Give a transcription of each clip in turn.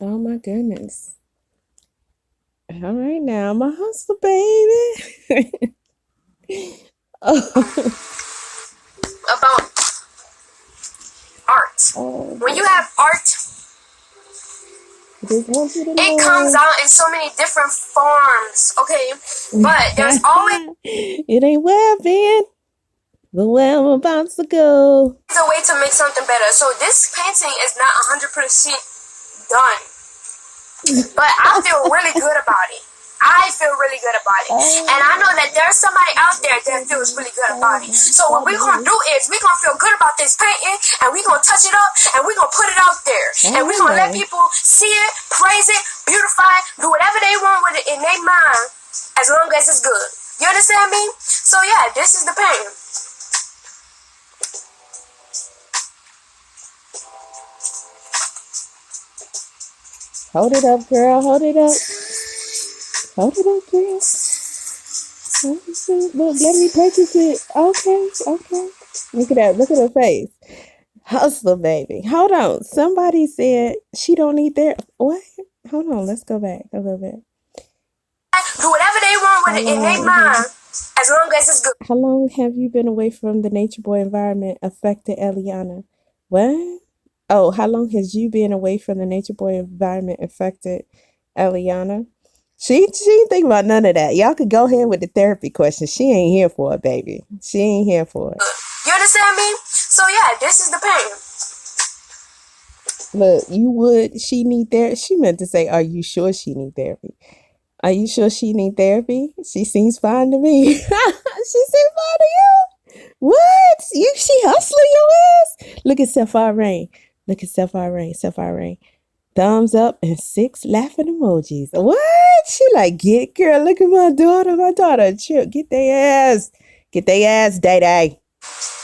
Oh my goodness. All right now, my hustle, baby. Oh, about art. oh When you boy. have art, Just want you to it comes know. out in so many different forms, okay? But there's always It ain't where I've been, but where I'm about to go. a way to make something better. So this painting is not 100% done, but I feel really good about it. I feel really good about it. And I know that there's somebody out there that feels really good about it. So what we're going to do is we're going to feel good about this painting, and we're going to touch it up, and we're going to put it out there. And we're going to let people see it, praise it, beautify it, do whatever they want with it in their mind, as long as it's good. You understand me? So yeah, this is the painting. Hold it up, girl. Hold it up. Hold it up, girl. Look, let me purchase it. Okay, okay. Look at that. Look at her face. Hustler, baby. Hold on. Somebody said she don't need their what? Hold on. Let's go back a little bit. Do whatever they want with it in their mind, as long as it's good. How long have you been away from the nature boy environment affected Eliana? What? Oh, how long has you been away from the nature boy environment affected Eliana? She ain't think about none of that. Y'all could go ahead with the therapy question. She ain't here for it, baby. She ain't here for it. You understand me? So yeah, this is the painting. Look, you would. She need therapy. She meant to say, "Are you sure she need therapy? Are you sure she need therapy? She seems fine to me." She seems fine to you. What? She hustling your ass? Look at Sapphire Rain. Look at Sapphire Rain. Sapphire Rain. Thumbs up and 6 laughing emojis. What? She like, get girl, look at my daughter. My daughter. Chill. Get their ass. Get their ass, Day Day.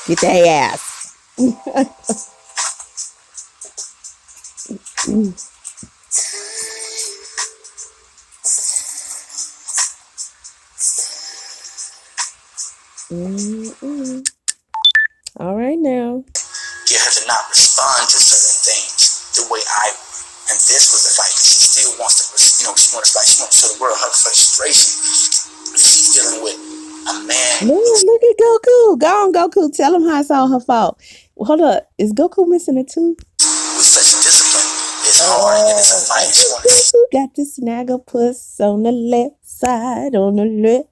Get their ass. All right now. Get her to not respond to certain things the way I would. And this was the fight. She still wants to, she wants to fight. She wants to show the world her frustration. She's dealing with a man. Look at Goku. Go on, Goku. Tell him how it's all her fault. Hold up. Is Goku missing a tooth? With such discipline. It's hard and it's a fight. She wants to see. Got the snaggle puss on the left side, on the left.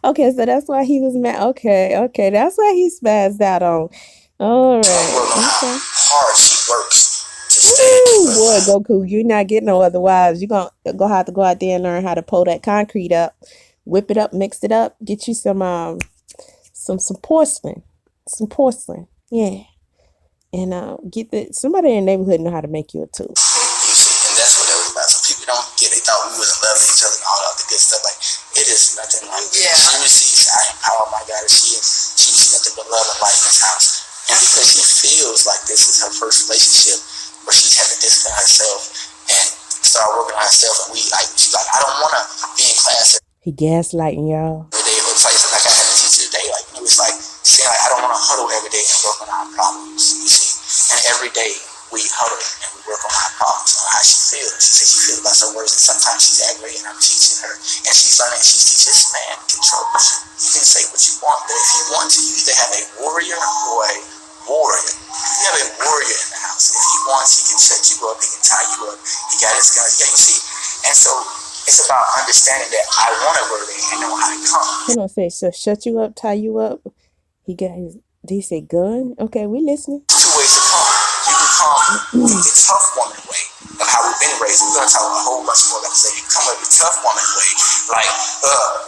Okay, so that's why he was mad. Okay, that's why he spazzed out on. All right. Okay. Hard she works to stay. Boy, Goku, you're not getting no other wives. You're gonna have to go out there and learn how to pull that concrete up, whip it up, mix it up, get you some porcelain, yeah, and get somebody in the neighborhood know how to make you a tool. You see, and that's what that was about. So people don't get. They thought we wasn't loving each other and all that good stuff. Like it is nothing like that. Yeah. She receives. I empower my daughter. She sees nothing but love and light in this house. And because she feels like this is her first relationship where she's had to discipline herself and start working on herself, and she's like, I don't want to be in class He gaslighting y'all. every day. It's like I had a teacher today. Like it's like saying like I don't want to huddle every day and work on our problems. You see, and every day we huddle and we work on our problems on how she feels. She says she feels about some words, and sometimes she's aggravated. And I'm teaching her, and she's learning. She's teaching this man controls you. You can say what you want, but if you want to, you either have a warrior or a warrior. You have a warrior in the house. If he wants, he can shut you up. He can tie you up. He got his gun. Yeah, you see, and so it's about understanding that I want a warrior and know how to come. Hold on, say so. Shut you up, tie you up. He got his. Did he say gun? Okay, we listening. There's 2 ways to come. You can come the tough woman way of how we've been raised. We're gonna talk a whole bunch more. Like I said, you can come with the tough woman way, like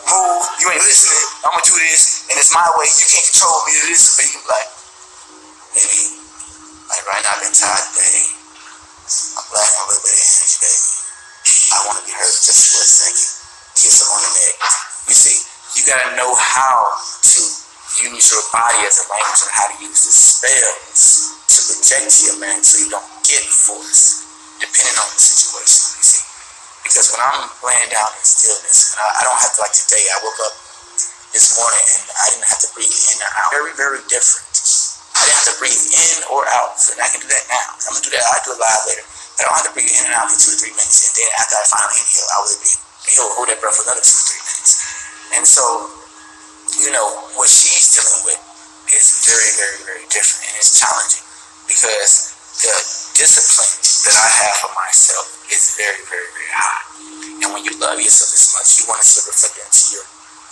move. You ain't listening. I'm gonna do this, and it's my way. You can't control me. It is, but you like, baby, like right now I've been tired today. I'm lacking a little bit of energy, baby. I want to be heard just for a second. Kiss him on the neck. You see, you gotta know how to use your body as a language and how to use the spells to protect your man so you don't get forced, depending on the situation. You see, because when I'm laying down in stillness, and I don't have to, like today, I woke up this morning and I didn't have to breathe in or out. Very, very different. I didn't have to breathe in or out, and I can do that now. I'm gonna do that. I'll do it live later. I don't have to breathe in and out for 2 to 3 minutes, and then after I finally inhale, I will hold that breath for another 2 to 3 minutes. And so, what she's dealing with is very, very, very different, and it's challenging because the discipline that I have for myself is very, very, very high. And when you love yourself this much, you want to see it reflected into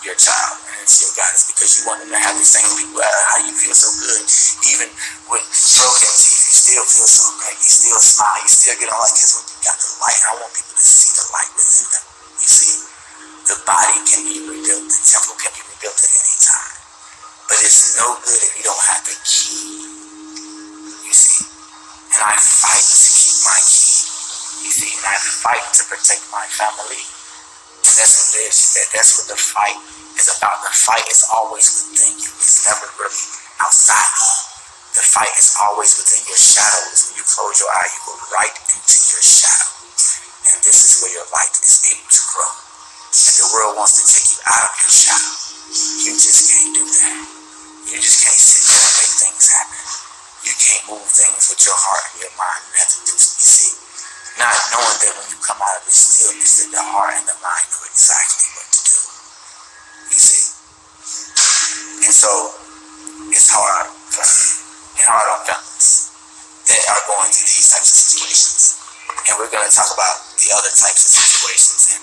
your child and into your guidance, because you want them to have the same people. How do you feel so good? Even with broken teeth, you still feel so great. You still smile. You still get on like this when you got the light. I want people to see the light within them. You see, the body can be rebuilt. The temple can be rebuilt at any time. But it's no good if you don't have the key. You see, and I fight to keep my key. You see, and I fight to protect my family. And that's what it is. That's what the fight is about. The fight is always within you. It's never really outside you. The fight is always within your shadows. When you close your eye, you go right into your shadow. And this is where your light is able to grow. And the world wants to take you out of your shadow. You just can't do that. You just can't sit there and make things happen. You can't move things with your heart and your mind. You have to do, you see, not knowing that when you come out of the stillness, that the heart and the mind know exactly what to do. You see? And so, it's hard for me and hard on families that are going through these types of situations. And we're going to talk about the other types of situations and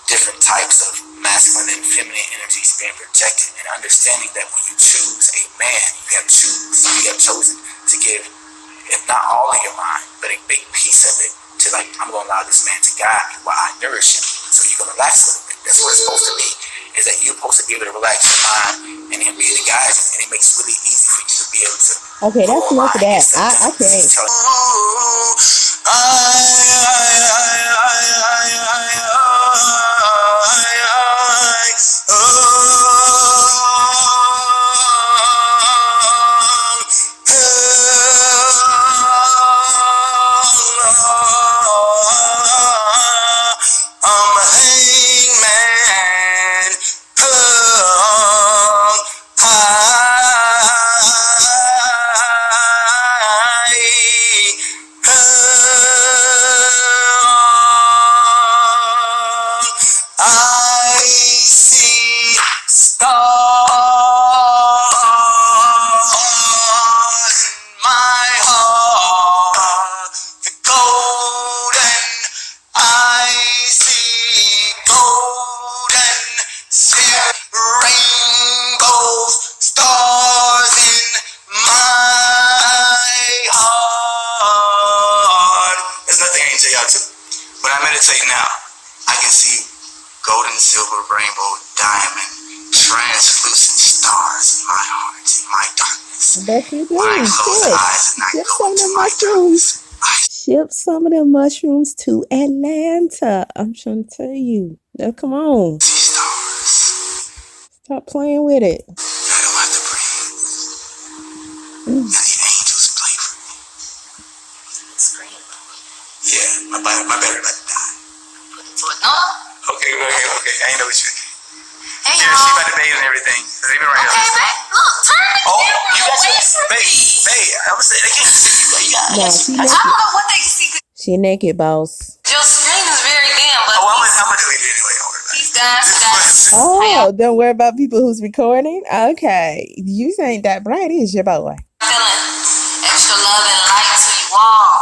different types of masculine and feminine energies being projected, and understanding that when you choose a man, you have chosen to give, if not all of your mind, but a big piece of it to, like, I'm going to allow this man to guide me while I nourish him. So you're going to relax a little bit. That's what it's supposed to be, is that you're supposed to be able to relax your mind and him be able to guide you, and it makes it really easy for you to be able to. Okay, that's enough of that. I can't. When I meditate now, I can see golden, silver, rainbow, diamond, translucent stars in my heart, in my darkness. I bet you do. When I close the eyes and I Ship go some of into them my mushrooms. darkness, Ship some of them mushrooms to Atlanta. I'm trying to tell you. Now, come on. I see stars. Stop playing with it. I don't have to breathe. And the angels play for me. Scream. Yeah, my battery about to die. Put it to it. No. Okay. I ain't know what you. Hey, Yeah, she about to bathe and everything. They be right okay, here. babe. Look, turn the Oh, camera you got away your from me. babe. I was saying they can't see you. You got. No, she I naked. don't know what they can see. She naked, boss. Your screen is very dim, but Oh, I'm gonna delete it anyway. Don't worry about it. these guys. Oh, don't worry about people who's recording. Okay. You ain't that bright, is your boy? Feeling extra love and light to you all.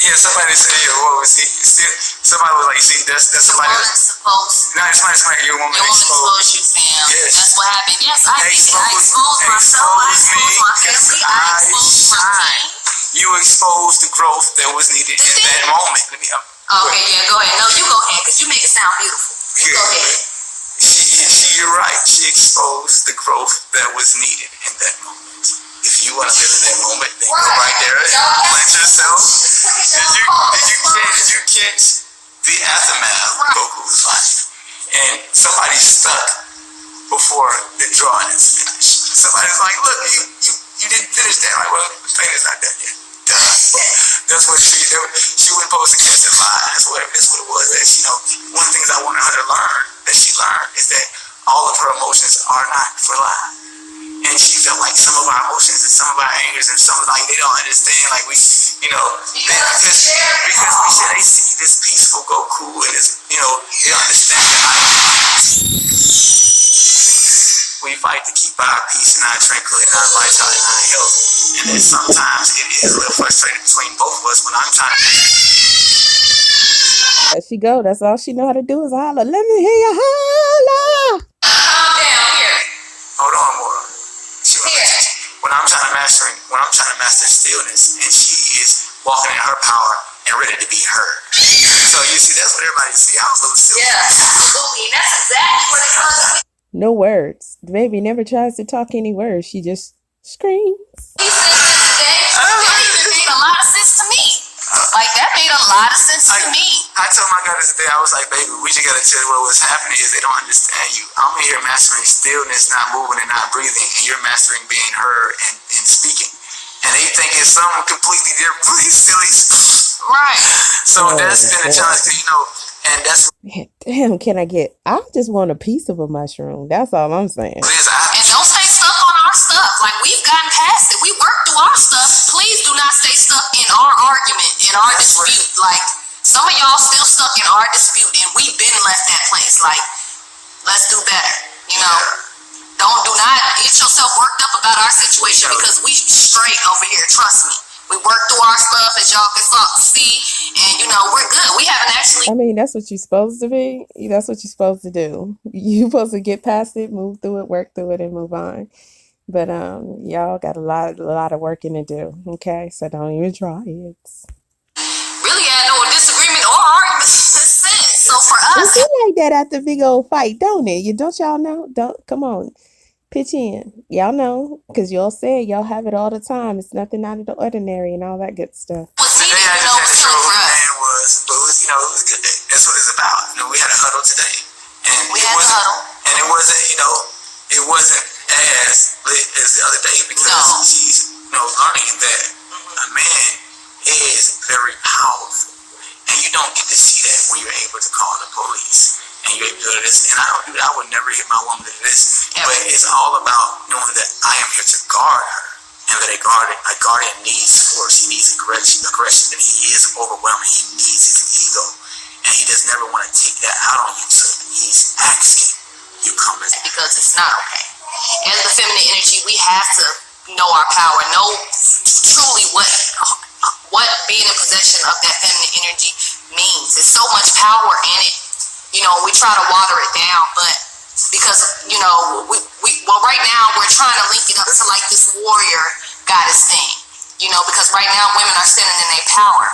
Yeah, somebody said, what was he? Somebody was like, see, that's The somebody. woman's supposed. No, it's somebody, your woman Your woman exposed exposed you, fam. Yes. That's what happened. Yes, I did. I Exposed- exposed myself. I exposed me. exposed my Yes, family. I I exposed my shine. team. You exposed the growth that was needed in that moment. Let me, Okay, yeah, go ahead. No, you go ahead, because you make it sound beautiful. You go ahead. You're right. She exposed the growth that was needed in that moment. If you want to live in that moment, then go right there and plant yourself. Did you catch the aftermath of Goku's life? And somebody's stuck before the drawing is finished. Somebody's like, look, you didn't finish that. Like, well, the paint is not done yet. Duh. That's what she wouldn't post against that lie. That's what it was. That one of the things I wanted her to learn, that she learned, is that all of her emotions are not for lie. and she felt like some of our emotions and some of our angers and some of like they don't understand like we, because we said they see this peaceful Goku and this, they understand that we fight to keep our peace and our tranquility and our vitality and our health, and then sometimes it is a little frustrating between both of us when I'm trying to. There she go. That's all she know how to do is holler. Let me hear you holler. Calm down here. Hold on, Mora. Here. When I'm trying to master stillness, and she is walking in her power and ready to be heard. So you see, that's what everybody see. I was a little silly. Yeah, absolutely. And that's exactly what it comes. No words. The baby never tries to talk any words. She just screams. He said that today. That made a lot of sense to me. Like, that made a lot of sense to me. I told my daughter today, I was like, baby, we just gotta tell you what was happening is they don't understand you. I'm here mastering stillness, not moving and not breathing, and you're mastering being heard and speaking. And they think it's something completely different, silly. Right. So that's been a challenge, and that's Damn, I just want a piece of a mushroom. That's all I'm saying. what it is. And don't stay stuck on our stuff. Like, we've gotten past it. We worked through our stuff. Please do not stay stuck in our argument, in our dispute. Like, some of y'all still stuck in our dispute, and we've been left that place. Like, let's do better. Do not get yourself worked up about our situation because we straight over here. Trust me. We work through our stuff, as y'all can see, and we're good. We haven't actually. I mean, that's what you're supposed to be. That's what you're supposed to do. You're supposed to get past it, move through it, work through it, and move on. But y'all got a lot of working to do. Okay, so don't even try it. Really had no disagreement or argument since. So for us, It feel like that after a big old fight, don't it? Don't y'all know? Come on. Pitch in. Y'all know, because y'all say y'all have it all the time. It's nothing out of the ordinary and all that good stuff. Today I just had to show who the man was, but it was good. That's what it's about. We had a huddle today, and it wasn't as lit as the other day because she's learning that a man is very powerful, and you don't get to see that when you're able to call the police. And you're able to do this, and I don't do that. I would never hit my woman to this, but it's all about knowing that I am here to guard her, and that a guardian needs force. He needs aggression, and he is overwhelming. He needs his ego, and he does never want to take that out on you. So he's asking you come as because it's not okay. As the feminine energy, we have to know our power, know truly what being in possession of that feminine energy means. There's so much power in it. We try to water it down, but because, right now we're trying to link it up to like this warrior goddess thing, because right now women are standing in their power.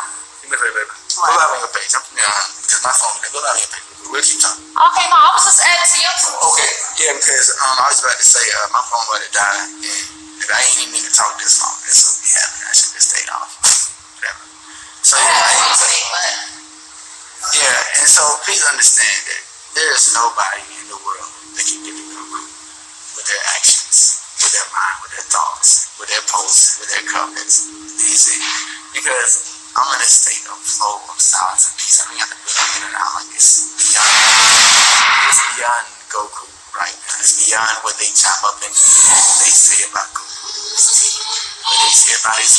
Go live on your page. Because my phone, go live on your page. We'll keep talking. Okay, no, I was just adding to your tools. Okay, yeah, because I was about to say my phone about to die, and if I ain't even need to talk this long, that's what be happening. I should have stayed off. Whatever. So and so please understand that there is nobody in the world that can get the Goku with their actions, with their mind, with their thoughts, with their posts, with their comments. Easy. Because I'm in a state of flow of silence and peace. I don't have to put in and out like this. It's beyond Goku right now. It's beyond what they chop up and they say about Goku. What they say about his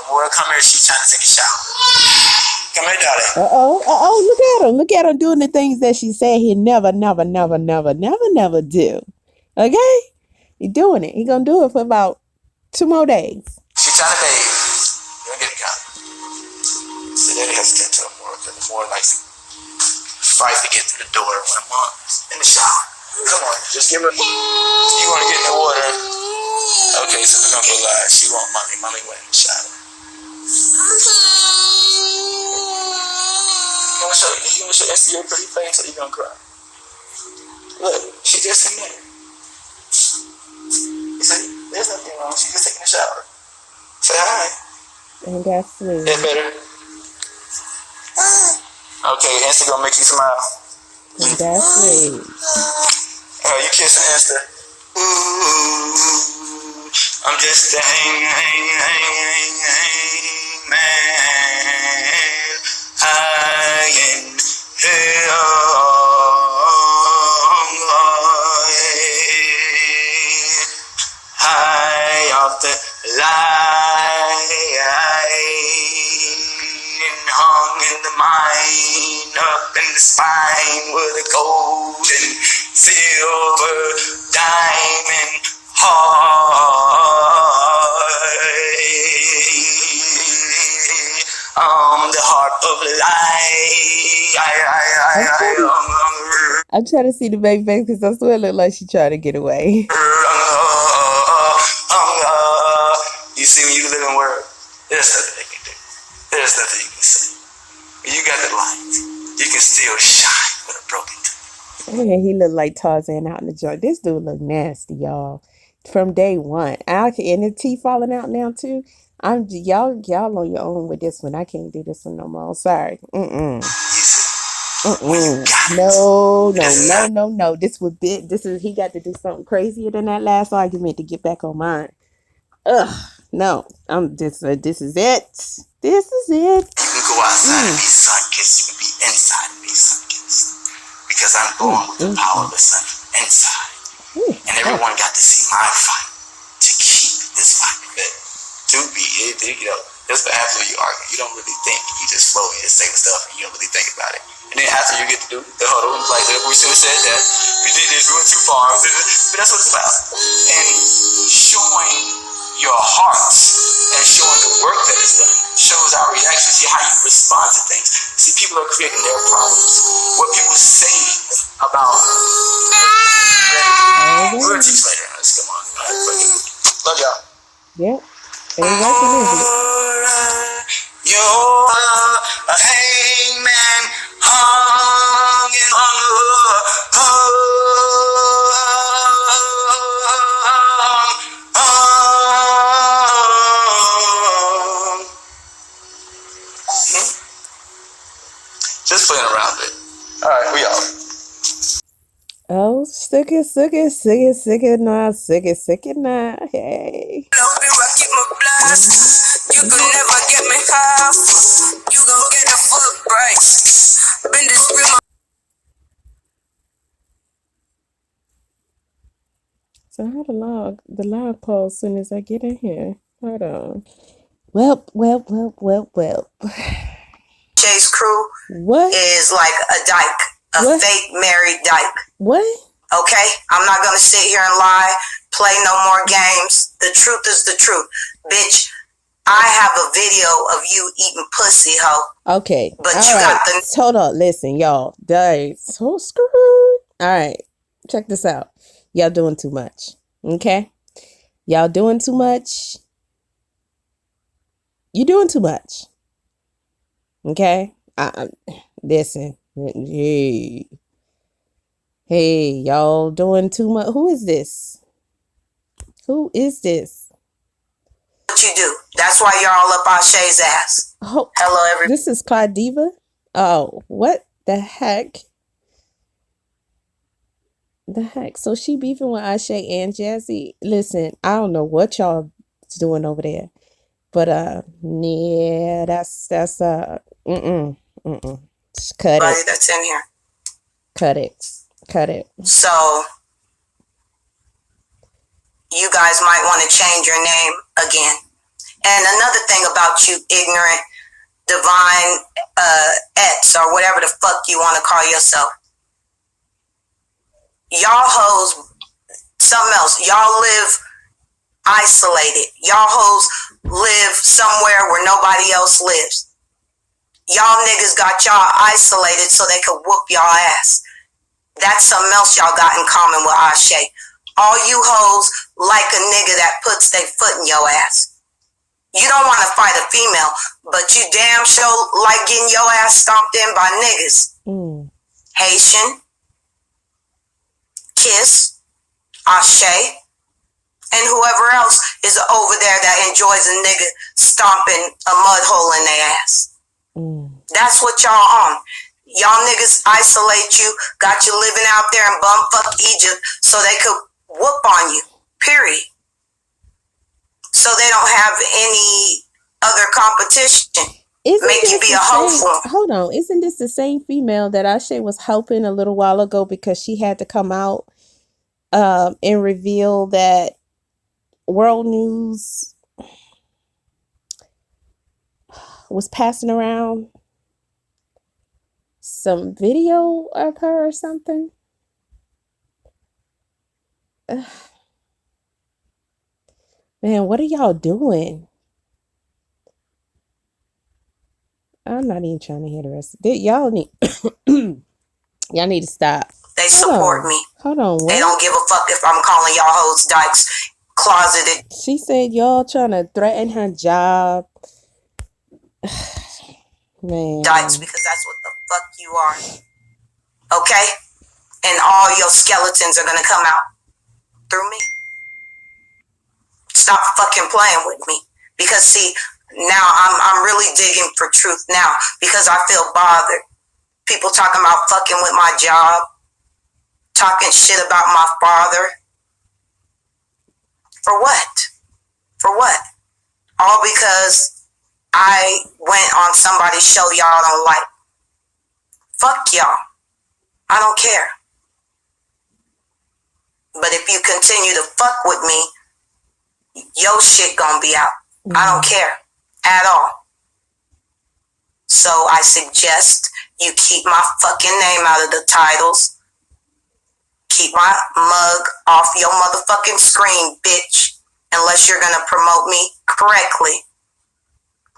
Mora, come here. She's trying to take a shower. Come here, darling. Look at him doing the things that she said he never do. Okay? He doing it. He gonna do it for about 2 more days. She's trying to bathe. You don't get it done. So daddy has to tend to her more because the more likes to fight to get through the door when I'm in the shower. Come on, just give her. You want to get in the water? Okay, so we're gonna go live. She want mommy. Mommy went in the shower. You want to show your pretty face or you gonna cry? Look, she just in there. You see, there's nothing wrong. She's just taking a shower. Say hi. And that's sweet. That better? Okay, Insta gonna make you smile. And that's sweet. Oh, you kissing Insta? Ooh, I'm just a hang man. High in hell. in the spine with a gold and silver diamond heart. The heart of light. I'm trying to see the baby face because I swear it look like she trying to get away. You see, when you live in word, there's nothing they can do. There's nothing you can say. When you got the light, you can still shine with a broken tooth. Man, he look like Tarzan out in the joint. This dude look nasty, y'all. From day one. And his teeth falling out now too. Y'all on your own with this one. I can't do this one no more. I'm sorry. No. This was big. He got to do something crazier than that last argument to get back on mine. No. This is it. This is it. You can go outside and be sun-kissed. You can be inside and be sun-kissed. Because I'm going with the power of the sun inside. And everyone got to see my fight to keep this fight. Just after you argue, you don't really think. You just flow, you just say the stuff, and you don't really think about it. And then after you get to do the huddle, like we should have said that, we did this, we went too far. But that's what it's about. And showing your heart and showing the work that is done shows our reaction. See how you respond to things. See, people are creating their problems. What people say about we'll teach later. Let's come on. Love y'all. Yep. You're a hangman hung and just playing around with it. All right, we out. Oh, sick it now. Hey. You could never get me half. You gon' get the full price. Been this real. So how the log post soon as I get in here. Hold on. Well. Jay's crew What? is like a dyke, a fake married dyke. What? Okay? I'm not gonna sit here and lie, play no more games. The truth is the truth. Bitch, I have a video of you eating pussy, hoe. Okay. But all you got the... Hold on. Listen, y'all. That is so screwed. All right. Check this out. Y'all doing too much. Okay? Y'all doing too much. You doing too much. Okay? Listen. Hey, y'all doing too much. Who is this? What you do? That's why you're all up Shay's ass. Oh, hello, everybody. This is Clyde Diva. Oh, what the heck? So she beefing with Ashe and Jazzy. Listen, I don't know what y'all doing over there, but yeah, that's just cut it. That's in here. Cut it. So you guys might want to change your name again. And another thing about you ignorant, divine ex, or whatever the fuck you want to call yourself. Y'all hoes, something else. Y'all live isolated. Y'all hoes live somewhere where nobody else lives. Y'all niggas got y'all isolated so they could whoop y'all ass. That's something else y'all got in common with Ashe. All you hoes like a nigga that puts their foot in your ass. You don't want to fight a female, but you damn sure like getting your ass stomped in by niggas. Haitian, Kiss, Ashe, and whoever else is over there that enjoys a nigga stomping a mud hole in their ass. That's what y'all on. Y'all niggas isolate you, got you living out there in bumfuck Egypt so they could whoop on you, period. So they don't have any other competition. Make you be a hoe for them. Hold on. Isn't this the same female that Ashe was helping a little while ago because she had to come out and reveal that World News was passing around some video of her or something. Ugh. Man, what are y'all doing? I'm not even trying to hear the rest. Y'all need y'all need to stop. They support me. Hold on. What? They don't give a fuck if I'm calling y'all hoes dykes, closeted. She said y'all trying to threaten her job. Man. Dykes, because that's what the fuck you are. Okay? And all your skeletons are gonna come out through me. Stop fucking playing with me. Because see, now I'm really digging for truth now because I feel bothered. People talking about fucking with my job, talking shit about my father. For what? For what? All because I went on somebody's show y'all don't like. Fuck y'all. I don't care. But if you continue to fuck with me, your shit gonna be out. I don't care at all. So I suggest you keep my fucking name out of the titles. Keep my mug off your motherfucking screen, bitch. Unless you're gonna promote me correctly.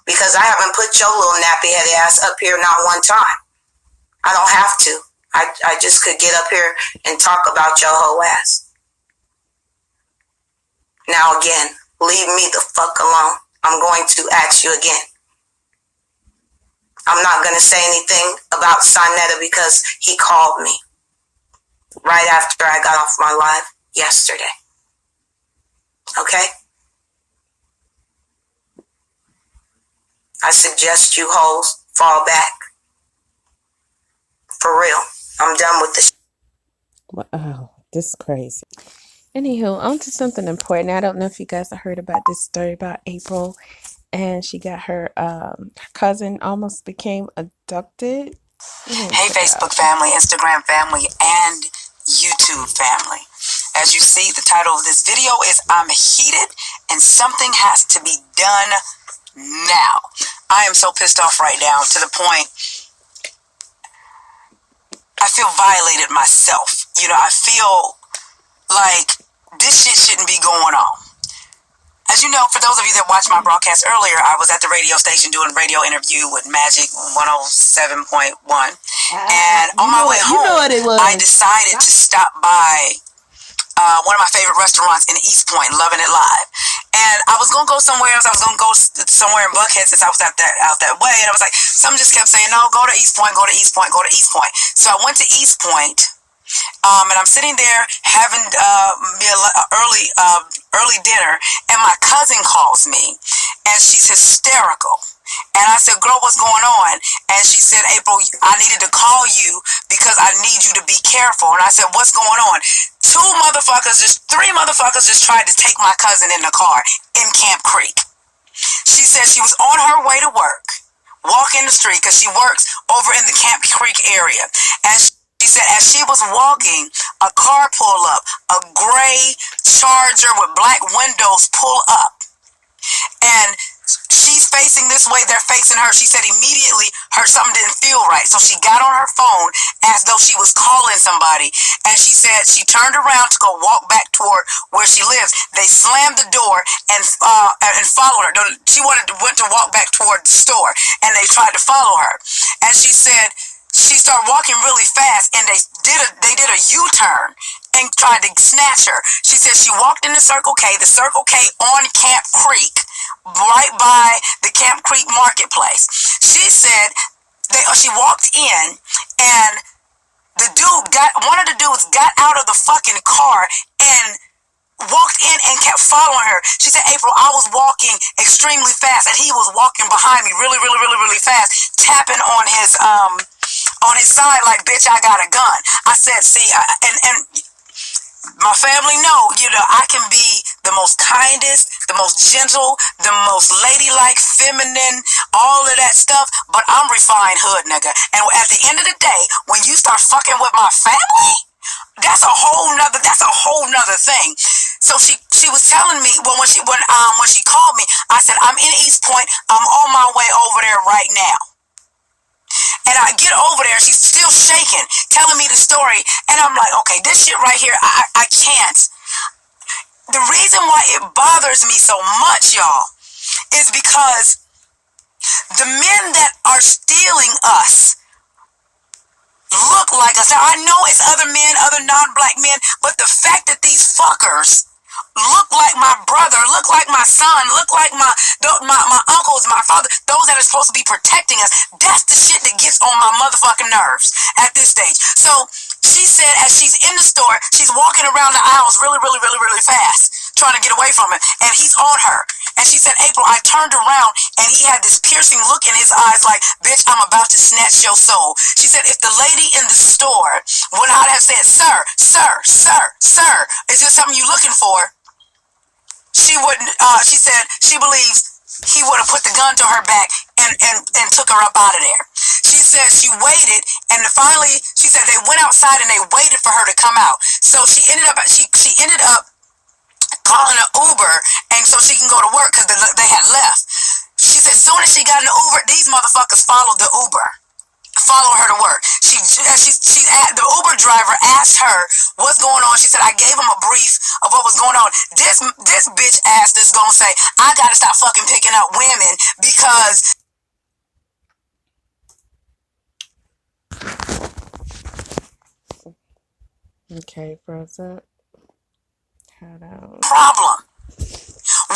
Because I haven't put your little nappy headed ass up here not one time. I don't have to. I just could get up here and talk about your whole ass. Now again, leave me the fuck alone. I'm going to ask you again. I'm not going to say anything about Sonetta because he called me right after I got off my live yesterday. Okay? I suggest you hoes fall back. For real. I'm done with this. Wow, this is crazy. Anywho, on to something important. I don't know if you guys have heard about this story about April, and she got her cousin almost became abducted. Hey, Facebook family, Instagram family, and YouTube family. As you see, the title of this video is I'm Heated and Something Has to Be Done Now. I am so pissed off right now to the point I feel violated myself. You know, I feel like this shit shouldn't be going on. As you know, for those of you that watched my broadcast earlier, I was at the radio station doing a radio interview with Magic 107.1. And on my way home, I decided to stop by one of my favorite restaurants in East Point, Loving It Live. And I was going to go somewhere else. I was going to go somewhere in Buckhead since I was out that way. And I was like, something just kept saying, no, go to East Point, go to East Point, go to East Point. So I went to East Point. And I'm sitting there having me early dinner, and my cousin calls me, and she's hysterical. And I said, girl, what's going on? And she said, April, I needed to call you because I need you to be careful. And I said, what's going on? Three motherfuckers just tried to take my cousin in the car in Camp Creek. She said she was on her way to work, walking the street because she works over in the Camp Creek area. And she said as she was walking, a car pulled up, a gray Charger with black windows pull up. And she's facing this way, they're facing her. She said immediately something didn't feel right. So she got on her phone as though she was calling somebody. And she said she turned around to go walk back toward where she lives. They slammed the door and followed her. She went to walk back toward the store, and they tried to follow her. And she said she started walking really fast, and they did a U-turn and tried to snatch her. She said she walked in the Circle K on Camp Creek, right by the Camp Creek Marketplace. She said she walked in, and one of the dudes got out of the fucking car and walked in and kept following her. She said, April, I was walking extremely fast, and he was walking behind me really, really, really, really fast, tapping on his side like, bitch, I got a gun. I said, see, and my family know, I can be the most kindest, the most gentle, the most ladylike, feminine, all of that stuff, but I'm refined hood, nigga. And at the end of the day, when you start fucking with my family, that's a whole nother thing. So she was telling me when she called me, I said, I'm in East Point, I'm on my way over there right now. And I get over there, she's still still shaking, telling me the story. And I'm like, okay, this shit right here, I can't. The reason why it bothers me so much, y'all, is because the men that are stealing us look like us. Now, I know it's other men, other non-black men, but the fact that these fuckers look like my brother, look like my son, look like my uncles, my father, those that are supposed to be protecting us, that's the shit that gets on my motherfucking nerves at this stage. So she said as she's in the store, she's walking around the aisles really, really, really, really fast, trying to get away from him, and he's on her. And she said, April, I turned around and he had this piercing look in his eyes like, bitch, I'm about to snatch your soul. She said, if the lady in the store would not have said, sir, is there something you looking for? She wouldn't, she said she believes he would have put the gun to her back and took her up out of there. She said she waited, and finally, she said they went outside and they waited for her to come out. So she ended up calling an Uber, and so she can go to work because they had left. She said as soon as she got in the Uber, these motherfuckers followed the Uber. Follow her to work. The Uber driver asked her what's going on. She said, I gave him a brief of what was going on. This bitch ass is gonna say, I gotta stop fucking picking up women because Okay, froze up. Hold on. problem.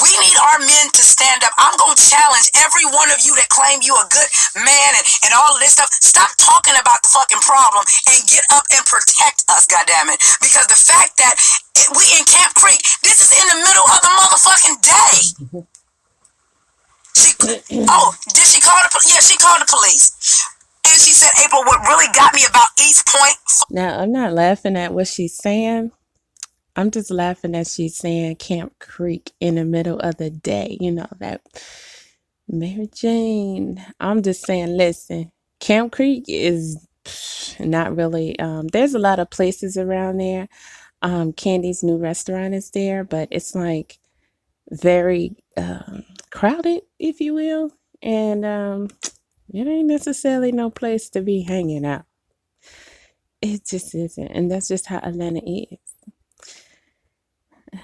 We need our men to stand up. I'm going to challenge every one of you that claim you a good man and all of this stuff. Stop talking about the fucking problem and get up and protect us, goddammit. Because the fact that we in Camp Creek, this is in the middle of the motherfucking day. Did she call the police? Yeah, she called the police. And she said, April, what really got me about East Point. Now, I'm not laughing at what she's saying. I'm just laughing that she's saying Camp Creek in the middle of the day. You know, that Mary Jane. I'm just saying, listen, Camp Creek is not really, there's a lot of places around there. Candy's new restaurant is there, but it's like very crowded, if you will. And it ain't necessarily no place to be hanging out. It just isn't. And that's just how Atlanta is.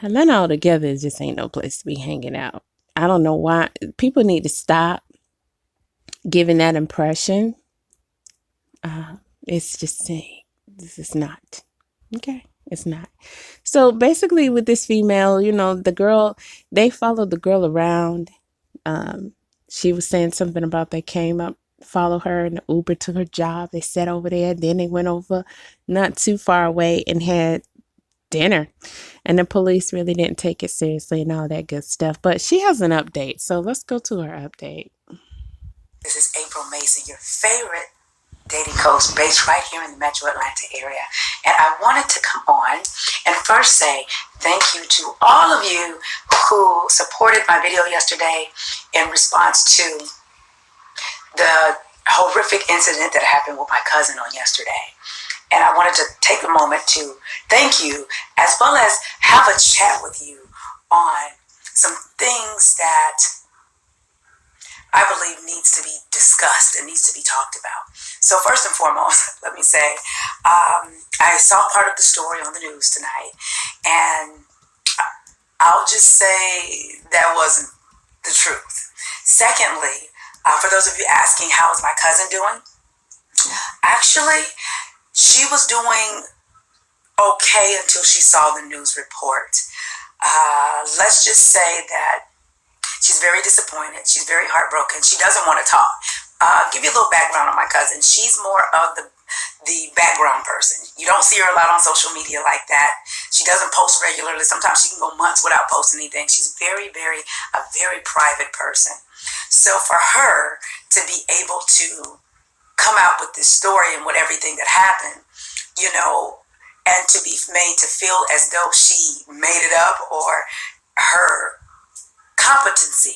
Atlanta altogether just ain't no place to be hanging out. I don't know why. People need to stop giving that impression. It's just saying this is not. Okay, it's not. So basically with this female, you know, the girl, they followed the girl around. She was saying something about they came up, follow her in the Uber to her job. They sat over there. Then they went over not too far away and had dinner, and the police really didn't take it seriously and all that good stuff. But she has an update, so let's go to her update. This is April Mason, your favorite dating coach based right here in the metro Atlanta area, and I wanted to come on and first say thank you to all of you who supported my video yesterday in response to the horrific incident that happened with my cousin on yesterday. And I wanted to take a moment to thank you, as well as have a chat with you on some things that I believe needs to be discussed and needs to be talked about. So first and foremost, let me say, I saw part of the story on the news tonight, and I'll just say that wasn't the truth. Secondly, for those of you asking, how is my cousin doing? Actually, she was doing okay until she saw the news report. Let's just say that she's very disappointed. She's very heartbroken. She doesn't want to talk. Give you a little background on my cousin. She's more of the background person. You don't see her a lot on social media like that. She doesn't post regularly. Sometimes she can go months without posting anything. She's a very private person. So for her to be able to come out with this story and with everything that happened, you know, and to be made to feel as though she made it up or her competency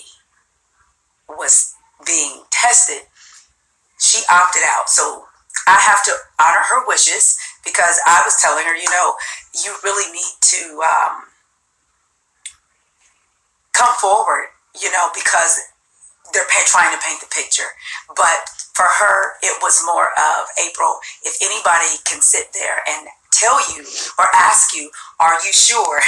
was being tested, she opted out. So I have to honor her wishes, because I was telling her, you know, you really need to come forward, you know, because they're trying to paint the picture. But for her, it was more of, April, if anybody can sit there and tell you or ask you, are you sure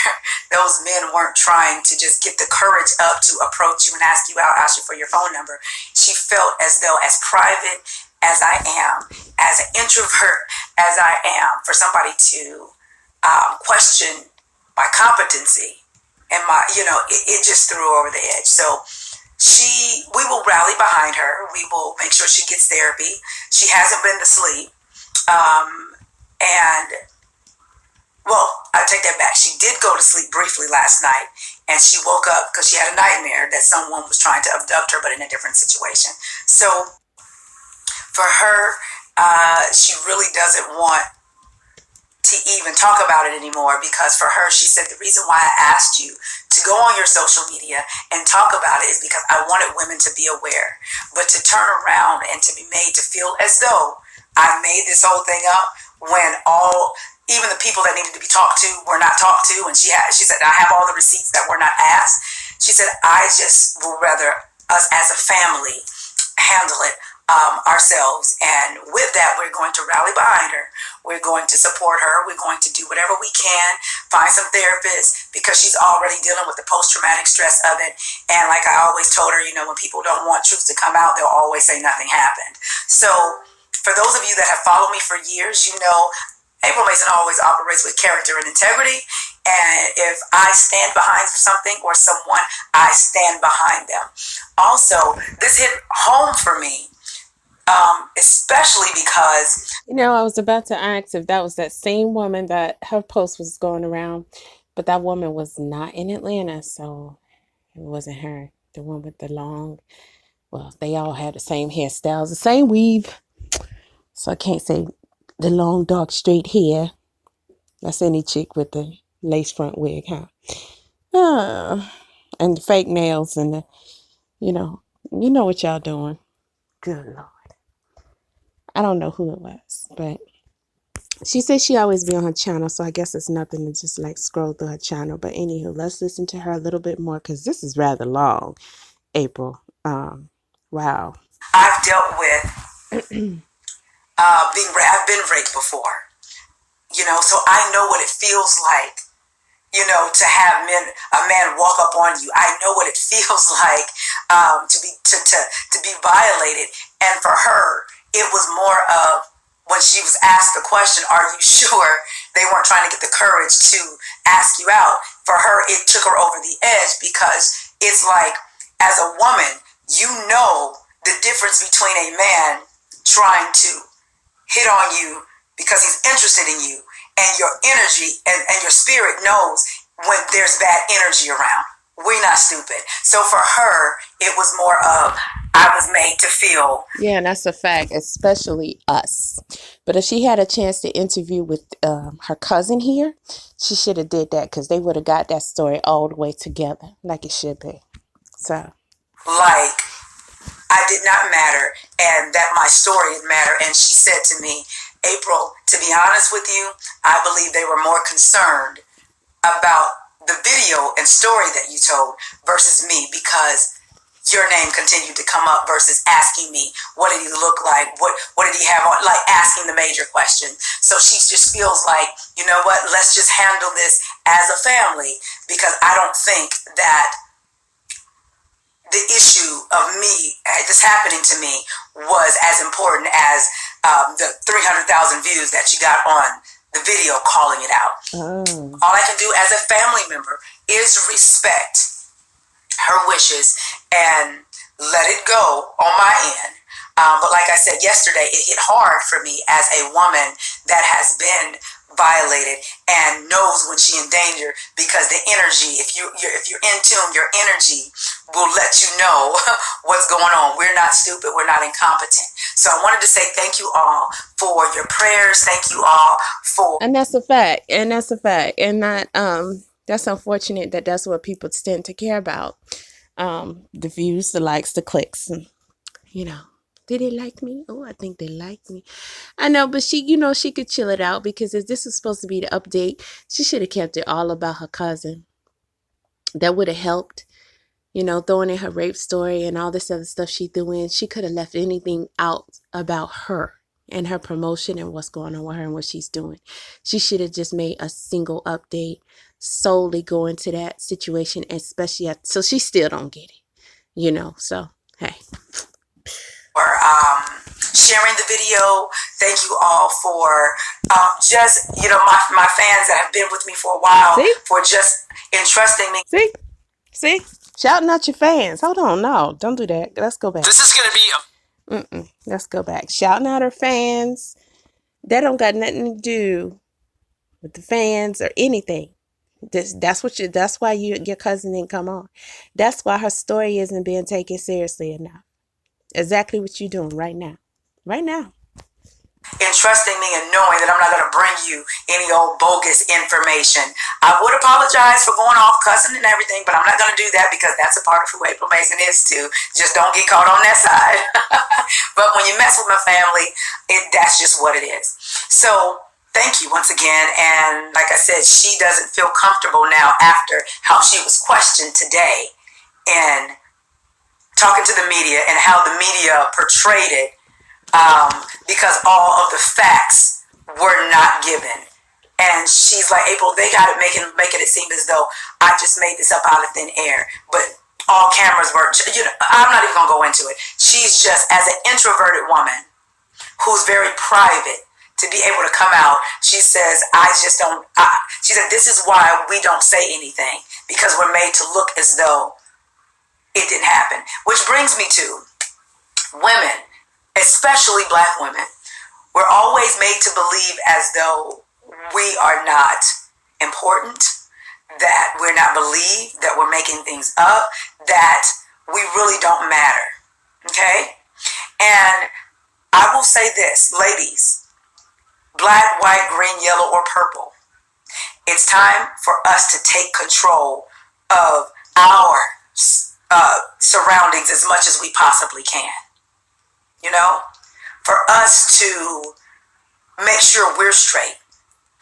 those men weren't trying to just get the courage up to approach you and ask you out, ask you for your phone number? She felt as though, as private as I am, as an introvert as I am, for somebody to question my competency and my, it just threw her over the edge. So we will rally behind her. We will make sure she gets therapy. She hasn't been to sleep. And, well, I take that back. She did go to sleep briefly last night, and she woke up because she had a nightmare that someone was trying to abduct her, but in a different situation. So for her, she really doesn't want to even talk about it anymore, because for her, she said, the reason why I asked you to go on your social media and talk about it is because I wanted women to be aware. But to turn around and to be made to feel as though I made this whole thing up, when even the people that needed to be talked to were not talked to, and she said, I have all the receipts that were not asked. She said, I just would rather us as a family handle it ourselves. And with that, we're going to rally behind her. We're going to support her. We're going to do whatever we can, find some therapists, because she's already dealing with the post-traumatic stress of it. And like I always told her, when people don't want truth to come out, they'll always say nothing happened. So for those of you that have followed me for years, April Mason always operates with character and integrity. And if I stand behind something or someone, I stand behind them. Also, this hit home for me, especially because, I was about to ask if that was that same woman that her post was going around, but that woman was not in Atlanta, so it wasn't her. The one with the long, well, they all had the same hairstyles, the same weave. So I can't say the long, dark, straight hair. That's any chick with the lace front wig, huh? And the fake nails and the, you know what y'all doing. Good Lord. I don't know who it was, but she said she always be on her channel, so I guess it's nothing to just like scroll through her channel. But anywho, let's listen to her a little bit more, because this is rather long, April. Wow. I've dealt with I've been raped before, so I know what it feels like, to have a man walk up on you. I know what it feels like to be violated. And for her, it was more of, when she was asked the question, are you sure they weren't trying to get the courage to ask you out? For her, it took her over the edge, because it's like, as a woman, the difference between a man trying to hit on you because he's interested in you, and your energy and your spirit knows when there's bad energy around. We're not stupid. So for her, it was more of, I was made to feel. Yeah, and that's a fact, especially us. But if she had a chance to interview with her cousin here, she should have did that, because they would have got that story all the way together, like it should be. So, like, I did not matter, and that my story didn't matter. And she said to me, April, to be honest with you, I believe they were more concerned about the video and story that you told versus me, because your name continued to come up versus asking me, what did he look like? What did he have on? Like, asking the major question. So she just feels like, you know what, let's just handle this as a family, because I don't think that the issue of me, this happening to me, was as important as the 300,000 views that she got on the video calling it out. All I can do as a family member is respect her wishes and let it go on my end. But like I said yesterday, it hit hard for me as a woman that has been violated and knows when she's in danger, because the energy, if you're in tune, your energy will let you know what's going on. We're not stupid. We're not incompetent. So I wanted to say thank you all for your prayers. Thank you all for. And that's a fact. And that's a fact. And that's unfortunate that that's what people tend to care about. The views, the likes, the clicks, and, did they like me? Oh, I think they like me. I know, but she could chill it out, because if this was supposed to be the update, she should have kept it all about her cousin. That would have helped. throwing in her rape story and all this other stuff she threw in. She could have left anything out about her and her promotion and what's going on with her and what she's doing. She should have just made a single update solely going to that situation, especially so she still don't get it, so hey. For sharing the video. Thank you all for just, my fans that have been with me for a while. See? For just entrusting me. See? Shouting out your fans. Hold on. No, don't do that. Let's go back. This is going to be Let's go back. Shouting out her fans. That don't got nothing to do with the fans or anything. That's why your cousin didn't come on. That's why her story isn't being taken seriously enough. Exactly what you're doing right now. Right now. Entrusting me and knowing that I'm not going to bring you any old bogus information. I would apologize for going off cussing and everything, but I'm not going to do that because that's a part of who April Mason is too. Just don't get caught on that side. But when you mess with my family, that's just what it is. So thank you once again. And like I said, she doesn't feel comfortable now after how she was questioned today and talking to the media and how the media portrayed it. Because all of the facts were not given. And she's like, April, they got it making it seem as though I just made this up out of thin air. But all cameras were, I'm not even going to go into it. She's just, as an introverted woman who's very private, to be able to come out, she says, she said, this is why we don't say anything, because we're made to look as though it didn't happen. Which brings me to women, especially Black women. We're always made to believe as though we are not important, that we're not believed, that we're making things up, that we really don't matter. Okay? And I will say this, ladies, Black, white, green, yellow, or purple, it's time for us to take control of our surroundings as much as we possibly can. For us to make sure we're straight,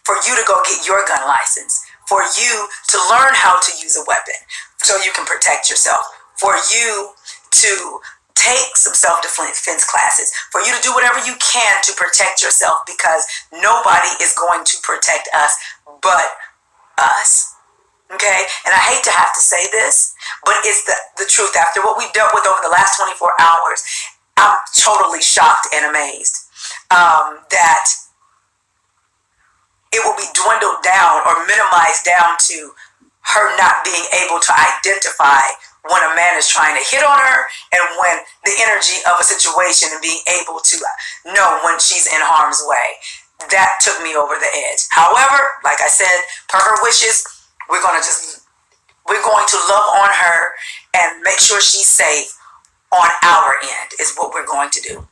for you to go get your gun license, for you to learn how to use a weapon so you can protect yourself, for you to take some self-defense classes, for you to do whatever you can to protect yourself, because nobody is going to protect us but us. Okay? And I hate to have to say this, but it's the truth. After what we've dealt with over the last 24 hours, I'm totally shocked and amazed that it will be dwindled down or minimized down to her not being able to identify when a man is trying to hit on her and when the energy of a situation and being able to know when she's in harm's way. That took me over the edge. However, like I said, per her wishes, we're going to love on her and make sure she's safe on our end is what we're going to do.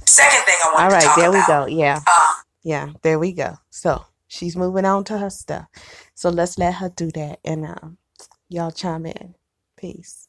Second thing I want to talk about. All right, there we go. Yeah, there we go. So she's moving on to her stuff. So let's let her do that. And y'all chime in. Peace.